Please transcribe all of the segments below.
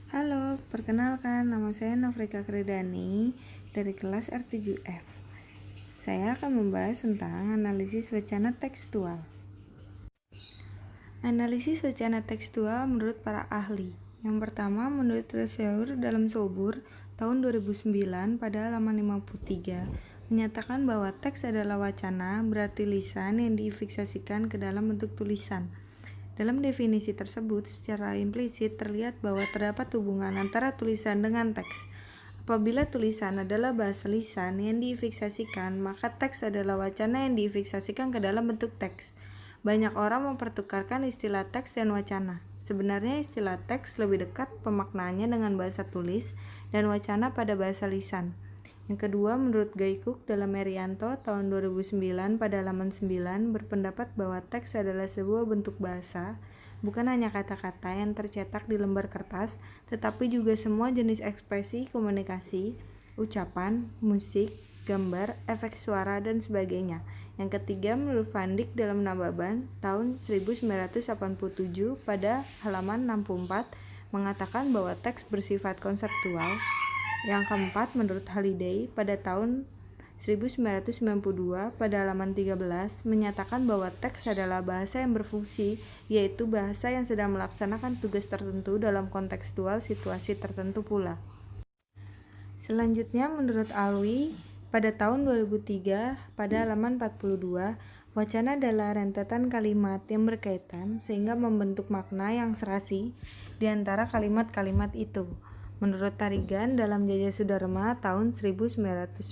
Halo, perkenalkan nama saya Nofrika Kridani dari kelas R7F. Saya akan membahas tentang analisis wacana tekstual. Analisis wacana tekstual menurut para ahli. Yang pertama, menurut Reseur dalam Sobur tahun 2009 pada halaman 53 menyatakan bahwa teks adalah wacana, berarti lisan yang difiksasikan ke dalam bentuk tulisan. Dalam definisi tersebut, secara implisit terlihat bahwa terdapat hubungan antara tulisan dengan teks. Apabila tulisan adalah bahasa lisan yang difiksasikan, maka teks adalah wacana yang difiksasikan ke dalam bentuk teks. Banyak orang mempertukarkan istilah teks dan wacana. Sebenarnya istilah teks lebih dekat pemaknaannya dengan bahasa tulis dan wacana pada bahasa lisan. Yang kedua, menurut Gaikuk dalam Erianto tahun 2009 pada halaman 9 berpendapat bahwa teks adalah sebuah bentuk bahasa, bukan hanya kata-kata yang tercetak di lembar kertas, tetapi juga semua jenis ekspresi, komunikasi, ucapan, musik, gambar, efek suara, dan sebagainya. Yang ketiga, menurut Van Dyck dalam Nababan tahun 1987 pada halaman 64 mengatakan bahwa teks bersifat konseptual. Yang keempat, menurut Halliday pada tahun 1992 pada halaman 13 menyatakan bahwa teks adalah bahasa yang berfungsi, yaitu bahasa yang sedang melaksanakan tugas tertentu dalam kontekstual situasi tertentu pula. Selanjutnya, menurut Alwi pada tahun 2003 pada halaman 42, wacana adalah rentetan kalimat yang berkaitan sehingga membentuk makna yang serasi di antara kalimat-kalimat itu. Menurut Tarigan dalam Jajah Sudarma tahun 1994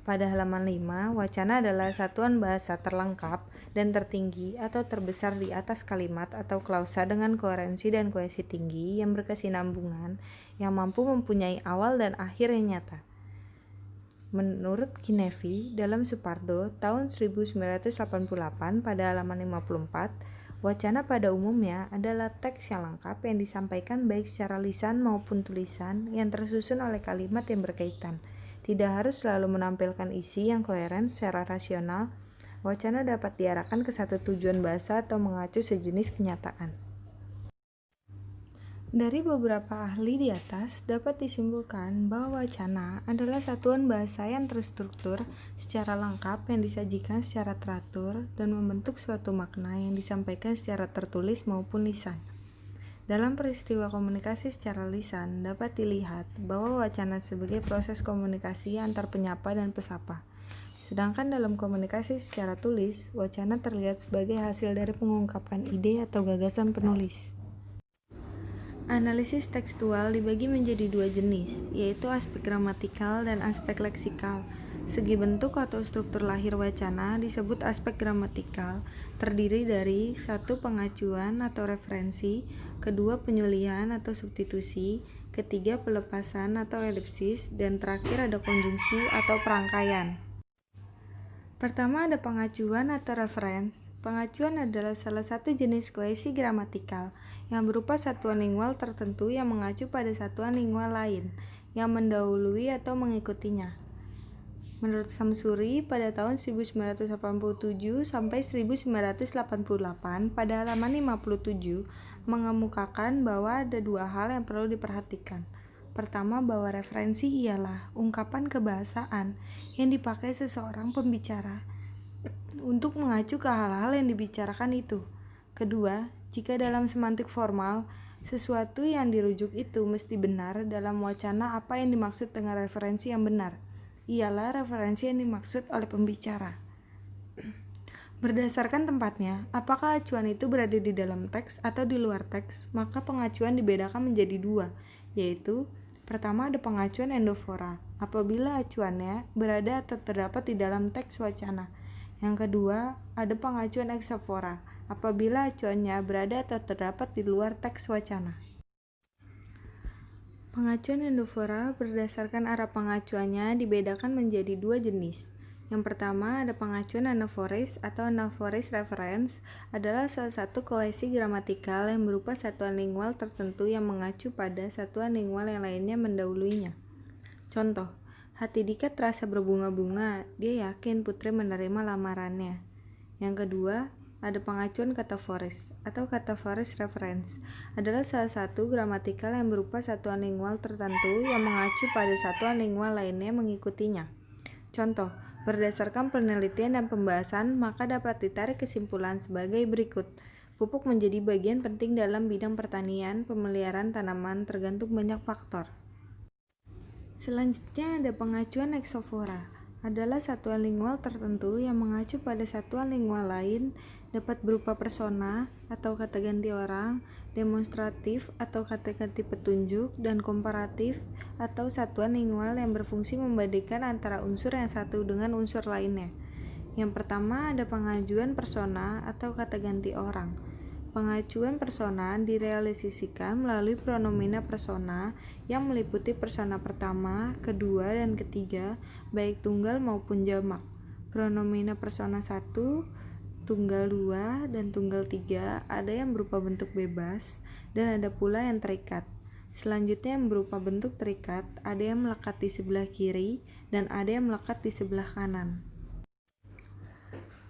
pada halaman 5, wacana adalah satuan bahasa terlengkap dan tertinggi atau terbesar di atas kalimat atau klausa dengan koherensi dan kohesi tinggi yang berkesinambungan yang mampu mempunyai awal dan akhir yang nyata. Menurut Kinevi dalam Supardo tahun 1988 pada halaman 54, wacana pada umumnya adalah teks yang lengkap yang disampaikan baik secara lisan maupun tulisan yang tersusun oleh kalimat yang berkaitan. Tidak harus selalu menampilkan isi yang koheren secara rasional. Wacana dapat diarahkan ke satu tujuan bahasa atau mengacu sejenis kenyataan. Dari beberapa ahli di atas, dapat disimpulkan bahwa wacana adalah satuan bahasa yang terstruktur secara lengkap yang disajikan secara teratur dan membentuk suatu makna yang disampaikan secara tertulis maupun lisan. Dalam peristiwa komunikasi secara lisan, dapat dilihat bahwa wacana sebagai proses komunikasi antar penyapa dan pesapa. Sedangkan dalam komunikasi secara tulis, wacana terlihat sebagai hasil dari pengungkapkan ide atau gagasan penulis. Analisis tekstual dibagi menjadi dua jenis, yaitu aspek gramatikal dan aspek leksikal. Segi bentuk atau struktur lahir wacana disebut aspek gramatikal, terdiri dari 1. Pengacuan atau referensi, 2. Penyulihan atau substitusi, 3. Pelepasan atau elipsis, dan terakhir ada konjungsi atau perangkaian. Pertama ada pengacuan atau reference. Pengacuan adalah salah satu jenis kohesi gramatikal yang berupa satuan lingual tertentu yang mengacu pada satuan lingual lain yang mendahului atau mengikutinya. Menurut Samsuri pada tahun 1987 sampai 1988 pada halaman 57 mengemukakan bahwa ada dua hal yang perlu diperhatikan. Pertama, bahwa referensi ialah ungkapan kebahasaan yang dipakai seseorang pembicara untuk mengacu ke hal-hal yang dibicarakan itu. Kedua, jika dalam semantik formal, sesuatu yang dirujuk itu mesti benar dalam wacana. Apa yang dimaksud dengan referensi yang benar? Ialah referensi yang dimaksud oleh pembicara. Berdasarkan tempatnya, apakah acuan itu berada di dalam teks atau di luar teks, maka pengacuan dibedakan menjadi dua, yaitu pertama ada pengacuan endofora, apabila acuannya berada atau terdapat di dalam teks wacana. Yang kedua, ada pengacuan exofora, apabila acuannya berada atau terdapat di luar teks wacana. Pengacuan endofora berdasarkan arah pengacuannya dibedakan menjadi dua jenis. Yang pertama ada pengacuan anaforis atau anaforis reference adalah salah satu kohesi gramatikal yang berupa satuan lingual tertentu yang mengacu pada satuan lingual yang lainnya mendahuluinya. Contoh, hati Dika terasa berbunga-bunga, dia yakin Putri menerima lamarannya. Yang kedua, ada pengacuan kata foris atau kata foris reference adalah salah satu gramatikal yang berupa satuan lingual tertentu yang mengacu pada satuan lingual lainnya mengikutinya. Contoh, berdasarkan penelitian dan pembahasan, maka dapat ditarik kesimpulan sebagai berikut. Pupuk menjadi bagian penting dalam bidang pertanian, pemeliharaan tanaman tergantung banyak faktor. Selanjutnya ada pengacuan eksofora. Adalah satuan lingual tertentu yang mengacu pada satuan lingual lain, dapat berupa persona atau kata ganti orang, demonstratif atau kata ganti petunjuk, dan komparatif atau satuan lingual yang berfungsi membandingkan antara unsur yang satu dengan unsur lainnya. Yang pertama ada pengajuan persona atau kata ganti orang. Pengacuan persona direalisasikan melalui pronomina persona yang meliputi persona pertama, kedua, dan ketiga, baik tunggal maupun jamak. Pronomina persona 1, tunggal 2, dan tunggal 3 ada yang berupa bentuk bebas dan ada pula yang terikat. Selanjutnya yang berupa bentuk terikat ada yang melekat di sebelah kiri dan ada yang melekat di sebelah kanan.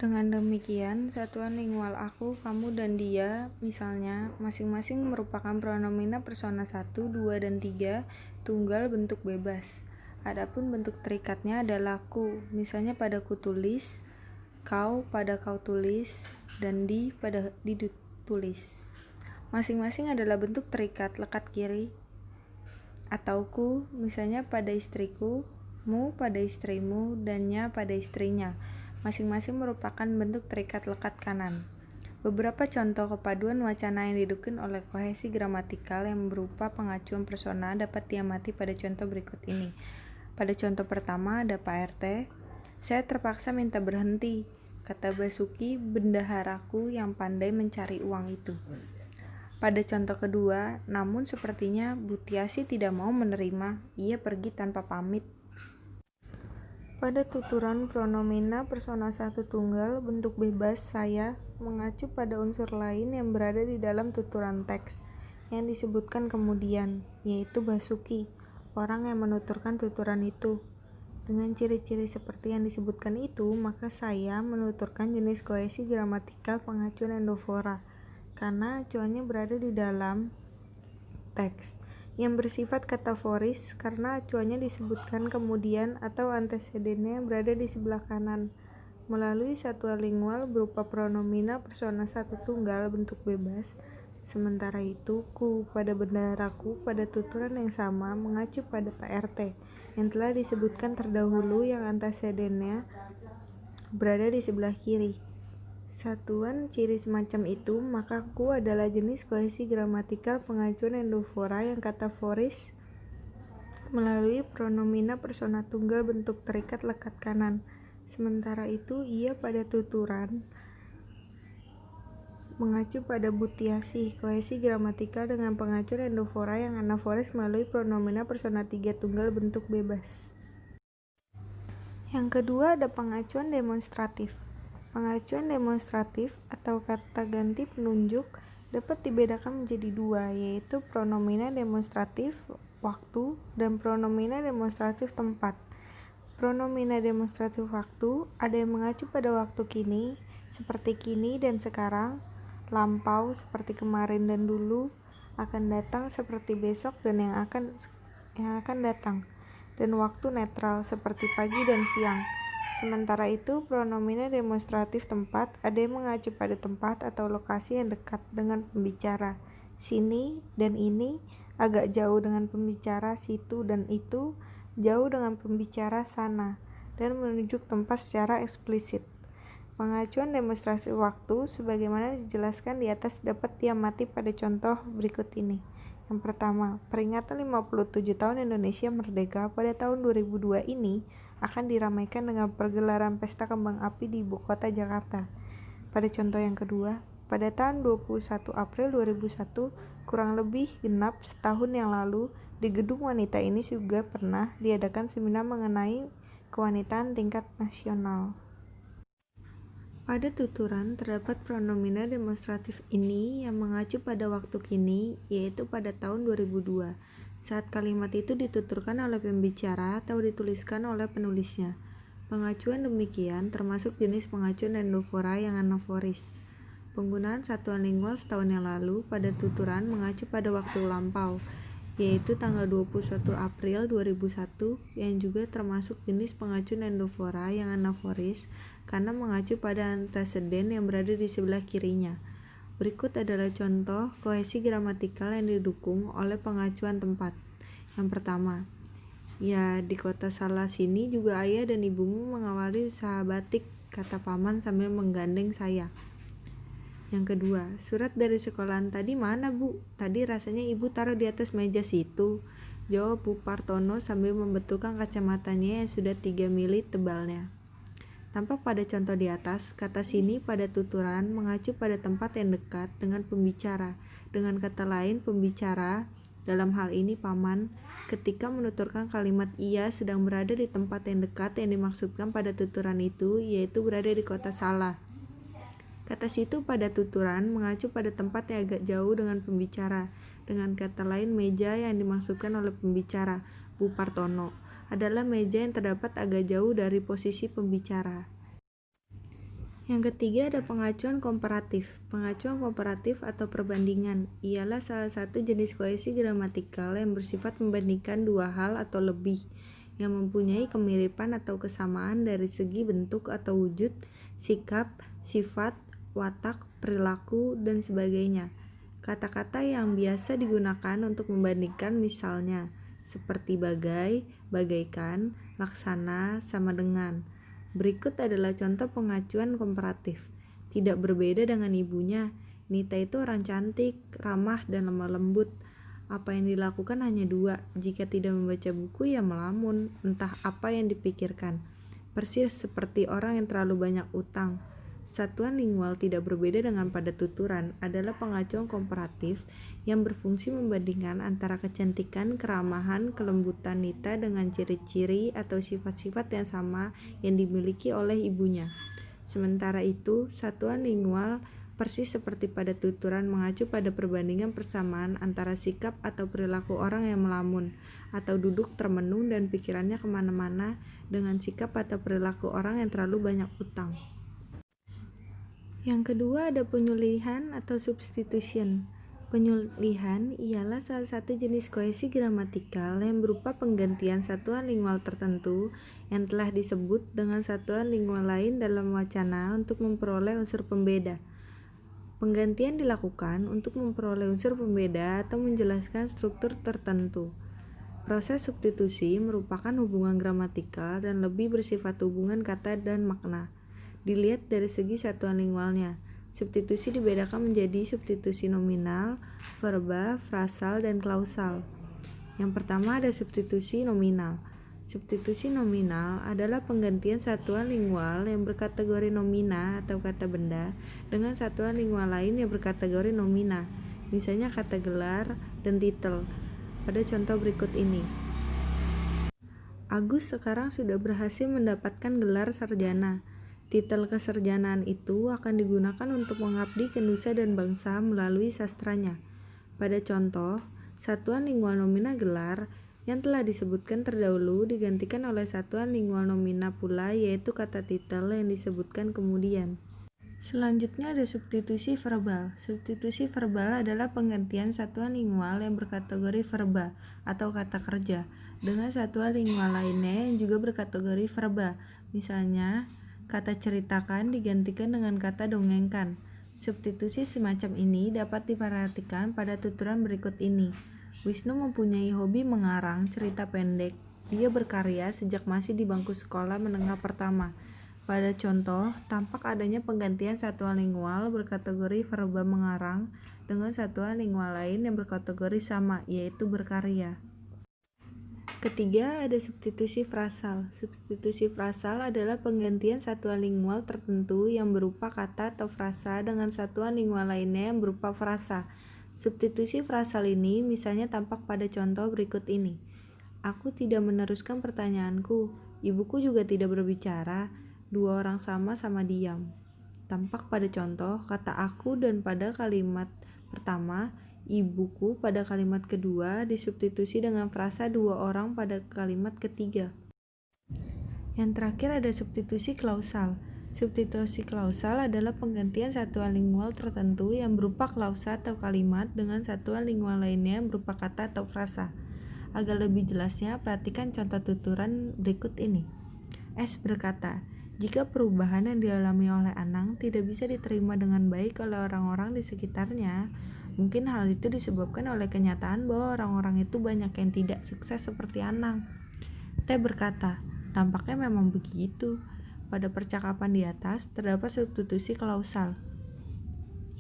Dengan demikian, satuan lingual aku, kamu, dan dia, misalnya, masing-masing merupakan pronomina persona 1, 2, dan 3, tunggal bentuk bebas. Adapun bentuk terikatnya adalah ku, misalnya pada ku tulis, kau pada kau tulis, dan di pada di tulis. Masing-masing adalah bentuk terikat lekat kiri, atau ku, misalnya pada istriku, mu pada istrimu, dan nya pada istrinya. Masing-masing merupakan bentuk terikat lekat kanan. Beberapa contoh kepaduan wacana yang didukung oleh kohesi gramatikal yang berupa pengacuan persona dapat diamati pada contoh berikut ini. Pada contoh pertama ada Pak RT, saya terpaksa minta berhenti, kata Basuki bendaharaku yang pandai mencari uang itu. Pada contoh kedua, namun sepertinya Bu Tiasi tidak mau menerima, ia pergi tanpa pamit. Pada tuturan pronomina persona 1 tunggal bentuk bebas saya mengacu pada unsur lain yang berada di dalam tuturan teks yang disebutkan kemudian, yaitu Basuki, orang yang menuturkan tuturan itu. Dengan ciri-ciri seperti yang disebutkan itu, maka saya menuturkan jenis kohesi gramatikal pengacuan endofora karena acuannya berada di dalam teks. Yang bersifat kataforis karena acuannya disebutkan kemudian atau antecedennya berada di sebelah kanan melalui satuan lingual berupa pronomina persona 1 tunggal bentuk bebas. Sementara itu, ku pada bendaharaku pada tuturan yang sama mengacu pada Pak RT yang telah disebutkan terdahulu yang antecedennya berada di sebelah kiri. Satuan ciri semacam itu, maka ku adalah jenis kohesi gramatikal pengacuan endofora yang kataforis melalui pronomina persona tunggal bentuk terikat lekat kanan. Sementara itu, ia pada tuturan mengacu pada butiasi, kohesi gramatikal dengan pengacuan endofora yang anaforis melalui pronomina persona 3 tunggal bentuk bebas. Yang kedua ada pengacuan demonstratif. Pengacuan demonstratif atau kata ganti penunjuk dapat dibedakan menjadi dua, yaitu pronomina demonstratif waktu dan pronomina demonstratif tempat. Pronomina demonstratif waktu ada yang mengacu pada waktu kini, seperti kini dan sekarang, lampau seperti kemarin dan dulu, akan datang seperti besok dan yang akan datang, dan waktu netral seperti pagi dan siang. Sementara itu, pronomina demonstratif tempat ada yang mengacu pada tempat atau lokasi yang dekat dengan pembicara, sini dan ini, agak jauh dengan pembicara, situ dan itu, jauh dengan pembicara, sana, dan menunjuk tempat secara eksplisit. Pengacuan demonstrasi waktu sebagaimana dijelaskan di atas dapat diamati pada contoh berikut ini. Yang pertama, peringatan 57 tahun Indonesia Merdeka pada tahun 2002 ini akan diramaikan dengan pergelaran pesta kembang api di ibu kota Jakarta. Pada contoh yang kedua, pada tahun 21 April 2001, kurang lebih genap setahun yang lalu, di gedung wanita ini juga pernah diadakan seminar mengenai kewanitaan tingkat nasional. Pada tuturan terdapat pronomina demonstratif ini yang mengacu pada waktu kini, yaitu pada tahun 2002. Saat kalimat itu dituturkan oleh pembicara atau dituliskan oleh penulisnya. Pengacuan demikian termasuk jenis pengacuan endofora yang anaforis. Penggunaan satuan lingual setahun yang lalu pada tuturan mengacu pada waktu lampau, yaitu tanggal 21 April 2001, yang juga termasuk jenis pengacu endofora yang anaforis karena mengacu pada anteseden yang berada di sebelah kirinya. Berikut adalah contoh kohesi gramatikal yang didukung oleh pengacuan tempat. Yang pertama, ya di kota salah sini juga ayah dan ibumu mengawali usaha batik, kata paman sambil menggandeng saya. Yang kedua, surat dari sekolahan tadi mana Bu? Tadi rasanya ibu taruh di atas meja situ, jawab Bu Partono sambil membetulkan kacamatanya yang sudah 3 mili tebalnya. Tampak pada contoh di atas, kata sini pada tuturan mengacu pada tempat yang dekat dengan pembicara. Dengan kata lain, pembicara, dalam hal ini paman, ketika menuturkan kalimat ia sedang berada di tempat yang dekat yang dimaksudkan pada tuturan itu, yaitu berada di kota salah. Kata situ pada tuturan mengacu pada tempat yang agak jauh dengan pembicara. Dengan kata lain, meja yang dimaksudkan oleh pembicara, Bu Partono, adalah meja yang terdapat agak jauh dari posisi pembicara. Yang ketiga ada pengacuan komparatif. Pengacuan komparatif atau perbandingan ialah salah satu jenis kohesi gramatikal yang bersifat membandingkan dua hal atau lebih yang mempunyai kemiripan atau kesamaan dari segi bentuk atau wujud, sikap, sifat, watak, perilaku, dan sebagainya. Kata-kata yang biasa digunakan untuk membandingkan misalnya seperti bagai, bagaikan, laksana, sama dengan. Berikut adalah contoh pengacuan komparatif. Tidak berbeda dengan ibunya, Nita itu orang cantik, ramah, dan lemah lembut. Apa yang dilakukan hanya dua, jika tidak membaca buku ya melamun, entah apa yang dipikirkan. Persis seperti orang yang terlalu banyak utang. Satuan lingual tidak berbeda dengan pada tuturan adalah pengacuan komparatif yang berfungsi membandingkan antara kecantikan, keramahan, kelembutan Nita dengan ciri-ciri atau sifat-sifat yang sama yang dimiliki oleh ibunya. Sementara itu, satuan lingual persis seperti pada tuturan mengacu pada perbandingan persamaan antara sikap atau perilaku orang yang melamun atau duduk termenung dan pikirannya kemana-mana dengan sikap atau perilaku orang yang terlalu banyak utang. Yang kedua ada penyulihan atau substitution. Penyulihan ialah salah satu jenis kohesi gramatikal yang berupa penggantian satuan lingual tertentu yang telah disebut dengan satuan lingual lain dalam wacana untuk memperoleh unsur pembeda. Penggantian dilakukan untuk memperoleh unsur pembeda atau menjelaskan struktur tertentu. Proses substitusi merupakan hubungan gramatikal dan lebih bersifat hubungan kata dan makna. Dilihat dari segi satuan lingualnya, substitusi dibedakan menjadi substitusi nominal, verba, frasal, dan klausal. Yang pertama ada substitusi nominal. Substitusi nominal adalah penggantian satuan lingual yang berkategori nomina atau kata benda dengan satuan lingual lain yang berkategori nomina, misalnya kata gelar dan titel. Pada contoh berikut ini. Agus sekarang sudah berhasil mendapatkan gelar sarjana. Titel kesarjanaan itu akan digunakan untuk mengabdi ke nusa dan bangsa melalui sastranya. Pada contoh, satuan lingual nomina gelar yang telah disebutkan terdahulu digantikan oleh satuan lingual nomina pula, yaitu kata titel yang disebutkan kemudian. Selanjutnya ada substitusi verbal. Substitusi verbal adalah penggantian satuan lingual yang berkategori verba atau kata kerja dengan satuan lingual lainnya yang juga berkategori verba. Misalnya, kata ceritakan digantikan dengan kata dongengkan. Substitusi semacam ini dapat diperhatikan pada tuturan berikut ini. Wisnu mempunyai hobi mengarang cerita pendek. Dia berkarya sejak masih di bangku sekolah menengah pertama. Pada contoh, tampak adanya penggantian satuan lingual berkategori verba mengarang dengan satuan lingual lain yang berkategori sama, yaitu berkarya. Ketiga, ada substitusi frasal. Substitusi frasal adalah penggantian satuan lingual tertentu yang berupa kata atau frasa dengan satuan lingual lainnya yang berupa frasa. Substitusi frasal ini misalnya tampak pada contoh berikut ini. Aku tidak meneruskan pertanyaanku. Ibuku juga tidak berbicara. Dua orang sama-sama diam. Tampak pada contoh kata aku dan pada kalimat pertama, ibuku pada kalimat kedua disubstitusi dengan frasa dua orang pada kalimat ketiga. Yang terakhir ada substitusi klausal. Substitusi klausal adalah penggantian satuan lingual tertentu yang berupa klausa atau kalimat dengan satuan lingual lainnya yang berupa kata atau frasa. Agar lebih jelasnya, perhatikan contoh tuturan berikut ini. S berkata, jika perubahan yang dialami oleh Anang tidak bisa diterima dengan baik oleh orang-orang di sekitarnya, mungkin hal itu disebabkan oleh kenyataan bahwa orang-orang itu banyak yang tidak sukses seperti Anang. T berkata, tampaknya memang begitu. Pada percakapan di atas, terdapat substitusi klausal,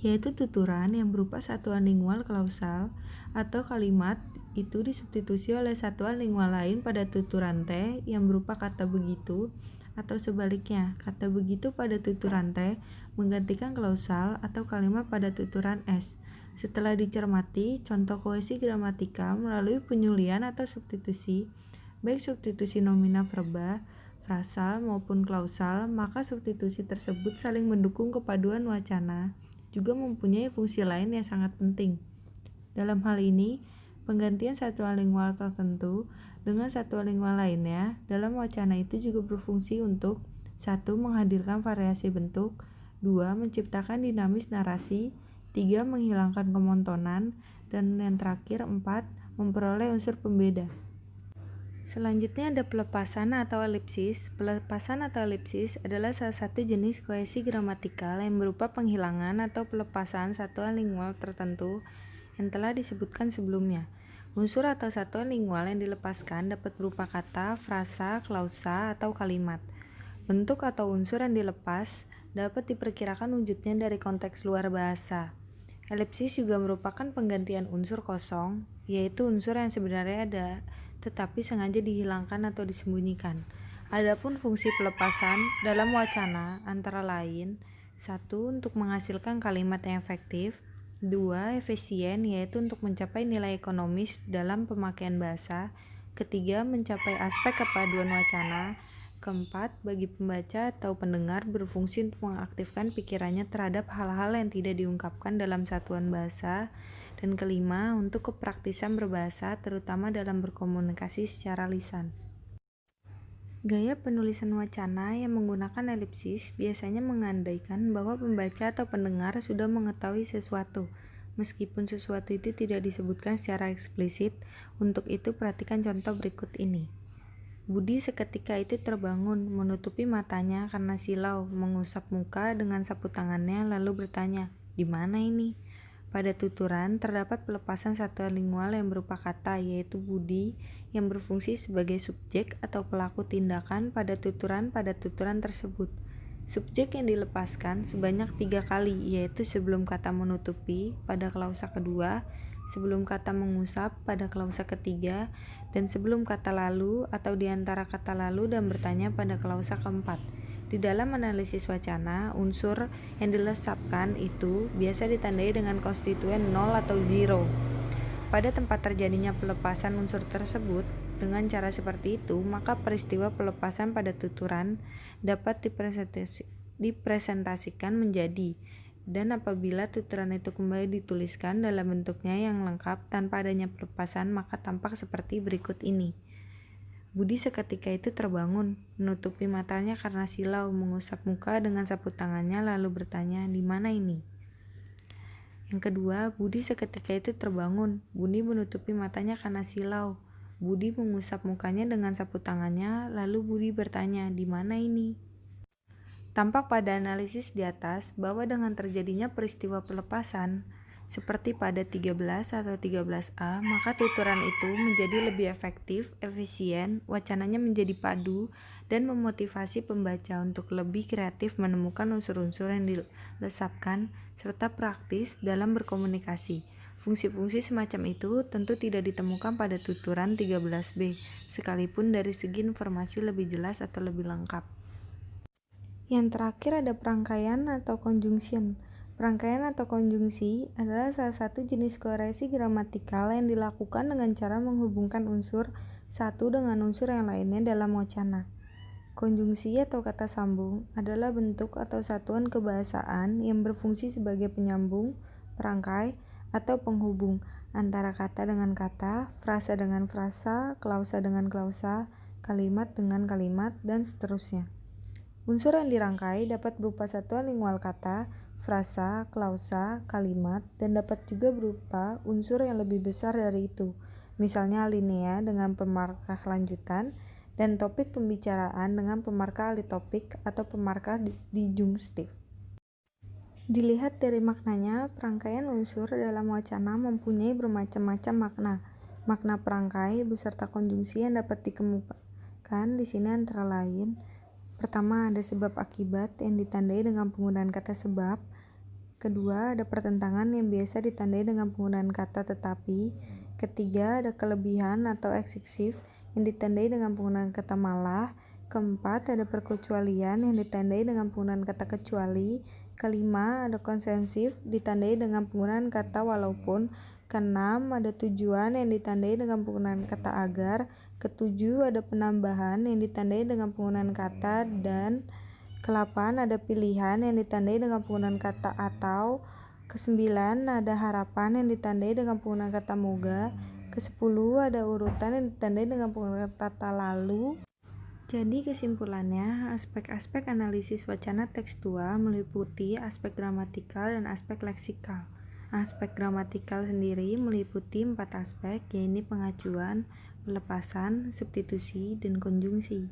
yaitu tuturan yang berupa satuan lingual klausal atau kalimat itu disubstitusi oleh satuan lingual lain pada tuturan T yang berupa kata begitu, atau sebaliknya, kata begitu pada tuturan T menggantikan klausal atau kalimat pada tuturan S. Setelah dicermati, contoh kohesi gramatikal melalui penyulian atau substitusi, baik substitusi nomina verba, frasal maupun klausal, maka substitusi tersebut saling mendukung kepaduan wacana, juga mempunyai fungsi lain yang sangat penting. Dalam hal ini, penggantian satuan lingual tertentu dengan satuan lingual lainnya dalam wacana itu juga berfungsi untuk 1. Menghadirkan variasi bentuk, 2. Menciptakan dinamis narasi, 3. Menghilangkan kemonotonan, dan yang terakhir 4. Memperoleh unsur pembeda. Selanjutnya ada pelepasan atau elipsis. Pelepasan atau elipsis adalah salah satu jenis kohesi gramatikal yang berupa penghilangan atau pelepasan satuan lingual tertentu yang telah disebutkan sebelumnya. Unsur atau satuan lingual yang dilepaskan dapat berupa kata, frasa, klausa, atau kalimat. Bentuk atau unsur yang dilepas dapat diperkirakan wujudnya dari konteks luar bahasa. Elipsis juga merupakan penggantian unsur kosong, yaitu unsur yang sebenarnya ada tetapi sengaja dihilangkan atau disembunyikan. Adapun fungsi pelepasan dalam wacana antara lain 1. Untuk menghasilkan kalimat yang efektif, 2. Efisien, yaitu untuk mencapai nilai ekonomis dalam pemakaian bahasa, ketiga mencapai aspek kepaduan wacana, keempat bagi pembaca atau pendengar berfungsi untuk mengaktifkan pikirannya terhadap hal-hal yang tidak diungkapkan dalam satuan bahasa, dan kelima, untuk kepraktisan berbahasa, terutama dalam berkomunikasi secara lisan. Gaya penulisan wacana yang menggunakan elipsis biasanya mengandaikan bahwa pembaca atau pendengar sudah mengetahui sesuatu, meskipun sesuatu itu tidak disebutkan secara eksplisit. Untuk itu, perhatikan contoh berikut ini. Budi seketika itu terbangun, menutupi matanya karena silau, mengusap muka dengan sapu tangannya, lalu bertanya, "Di mana ini?" Pada tuturan, terdapat pelepasan satuan lingual yang berupa kata, yaitu Budi, yang berfungsi sebagai subjek atau pelaku tindakan pada tuturan tersebut. Subjek yang dilepaskan sebanyak 3 kali, yaitu sebelum kata menutupi pada klausa kedua, sebelum kata mengusap pada klausa ketiga, dan sebelum kata lalu atau di antara kata lalu dan bertanya pada klausa keempat. Di dalam analisis wacana, unsur yang dilesapkan itu biasa ditandai dengan konstituen 0 atau 0. Pada tempat terjadinya pelepasan unsur tersebut, dengan cara seperti itu, maka peristiwa pelepasan pada tuturan dapat dipresentasikan menjadi, dan apabila tuturan itu kembali dituliskan dalam bentuknya yang lengkap tanpa adanya pelepasan, maka tampak seperti berikut ini. Budi seketika itu terbangun, menutupi matanya karena silau, mengusap muka dengan sapu tangannya lalu bertanya, "Di mana ini?" Yang kedua, Budi seketika itu terbangun. Budi menutupi matanya karena silau. Budi mengusap mukanya dengan sapu tangannya, lalu Budi bertanya, "Di mana ini?" Tampak pada analisis di atas bahwa dengan terjadinya peristiwa pelepasan, seperti pada 13 atau 13A, maka tuturan itu menjadi lebih efektif, efisien, wacananya menjadi padu, dan memotivasi pembaca untuk lebih kreatif menemukan unsur-unsur yang dilesapkan, serta praktis dalam berkomunikasi. Fungsi-fungsi semacam itu tentu tidak ditemukan pada tuturan 13B, sekalipun dari segi informasi lebih jelas atau lebih lengkap. Yang terakhir ada perangkaian atau conjunction. Perangkaian atau konjungsi adalah salah satu jenis kohesi gramatikal yang dilakukan dengan cara menghubungkan unsur satu dengan unsur yang lainnya dalam wacana. Konjungsi atau kata sambung adalah bentuk atau satuan kebahasaan yang berfungsi sebagai penyambung, perangkai, atau penghubung antara kata dengan kata, frasa dengan frasa, klausa dengan klausa, kalimat dengan kalimat, dan seterusnya. Unsur yang dirangkai dapat berupa satuan lingual kata, frasa, klausa, kalimat, dan dapat juga berupa unsur yang lebih besar dari itu. Misalnya alinea dengan pemarkah lanjutan, dan topik pembicaraan dengan pemarkah alih topik atau pemarkah dijungstif. Dilihat dari maknanya, perangkaian unsur dalam wacana mempunyai bermacam-macam makna. Makna perangkai beserta konjungsi yang dapat dikemukakan di sini antara lain: pertama, ada sebab akibat yang ditandai dengan penggunaan kata sebab. Kedua, ada pertentangan yang biasa ditandai dengan penggunaan kata tetapi. Ketiga, ada kelebihan atau eksksif yang ditandai dengan penggunaan kata malah. Keempat, ada perkecualian yang ditandai dengan penggunaan kata kecuali. Kelima, ada konsensif ditandai dengan penggunaan kata walaupun. Keenam, ada tujuan yang ditandai dengan penggunaan kata agar. Ketujuh, ada penambahan yang ditandai dengan penggunaan kata dan. Ke-8, ada pilihan yang ditandai dengan penggunaan kata atau. Ke-9, ada harapan yang ditandai dengan penggunaan kata moga. Ke-10, ada urutan yang ditandai dengan penggunaan kata lalu. Jadi kesimpulannya, aspek-aspek analisis wacana tekstual meliputi aspek gramatikal dan aspek leksikal. Aspek gramatikal sendiri meliputi 4 aspek, yaitu pengacuan, pelepasan, substitusi, dan konjungsi.